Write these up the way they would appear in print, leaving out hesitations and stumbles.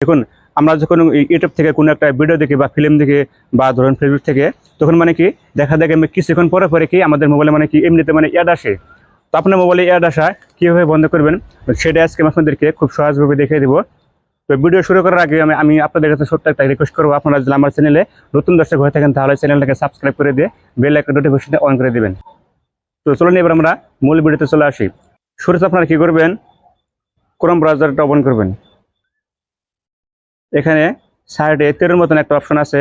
দেখুন, আমরা যখন ইউটিউব থেকে কোনো একটা ভিডিও দেখি বা ফিল্ম দেখি বা ধরুন ফেসবুক থেকে, তখন মানে কি দেখা দেখে কিছুক্ষণ পরে পরে কি আমাদের মোবাইলে মানে কি এমনিতে মানে অ্যাড আসে। তো আপনার মোবাইলে অ্যাড আসা কীভাবে বন্ধ করবেন সেটা আজকে আমি আপনাদেরকে খুব সহজভাবে দেখিয়ে দেবো। তো ভিডিও শুরু করার আগে আমি আপনাদের কাছে ছোট্ট একটা রিকোয়েস্ট করবো, আপনারা যদি আমার চ্যানেলে নতুন দর্শক হয়ে থাকেন তাহলে চ্যানেলটাকে সাবস্ক্রাইব করে দিয়ে বেল আইকন নোটিফিকেশনটা অন করে দেবেন। তো চলুন এবার আমরা মূল ভিডিওতে চলে আসি। শুরুতে আপনারা কী করবেন, ক্রোম ব্রাউজারটা ওপেন করবেন। এখানে সাইডে তীরের মতন একটা অপশন আছে,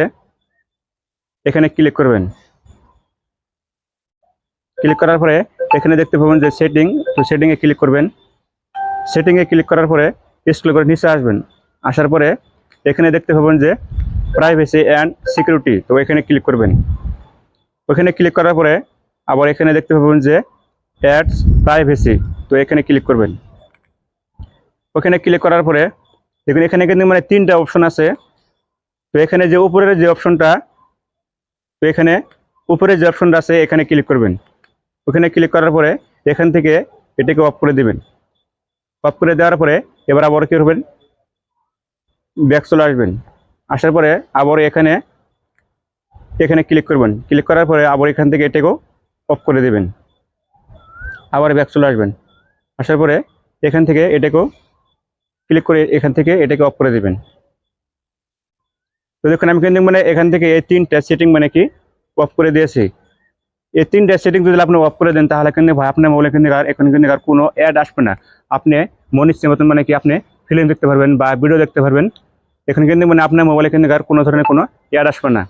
এখানে ক্লিক করবেন। ক্লিক করার পরে এখানে দেখতে পাবেন যে সেটিং, তো সেটিংয়ে ক্লিক করবেন। সেটিংয়ে ক্লিক করার পরে স্ক্রল করে নিচে আসবেন। আসার পরে এখানে দেখতে পাবেন যে প্রাইভেসি অ্যান্ড সিকিউরিটি, তো এখানে ক্লিক করবেন। ওখানে ক্লিক করার পরে আবার এখানে দেখতে পাবেন যে অ্যাডস প্রাইভেসি, তো এখানে ক্লিক করবেন। ওখানে ক্লিক করার পরে দেখুন এখানে কিন্তু মানে 3টা অপশন আছে। তো এখানে যে উপরের যে অপশনটা, তো এখানে উপরে যে অপশনটা আছে এখানে ক্লিক করবেন। ওখানে ক্লিক করার পরে এখান থেকে এটাকে অফ করে দিবেন। অফ করে দেওয়ার পরে এবার আবার কী করবেন, ব্যাক চলে আসবেন। আসার পরে আবার এখানে ক্লিক করবেন। ক্লিক করার পরে আবার এখান থেকে এটাকেও অফ করে দেবেন। আবার ব্যাক চলে আসবেন। আসার পরে এখান থেকে এটাকেও ক্লিক করে এখান থেকে এটাকে অফ করে দেবেন। তো দেখুন আমি কিন্তু মানে এখান থেকে এই 3টা সেটিং মানে কি অফ করে দিয়েছি। এই 3টা সেটিং যদি আপনি অফ করে দেন তাহলে কিন্তু ভাই আপনার মোবাইলে কিন্তু এখন কিন্তু আর কোনো অ্যাড আসবে না। আপনি মন ইচ্ছে মতন মানে কি আপনি ফিল্ম দেখতে পারবেন বা ভিডিও দেখতে পারবেন। এখানে কিন্তু মানে আপনার মোবাইলে কিন্তু আর কোনো ধরনের কোনো অ্যাড আসবে না।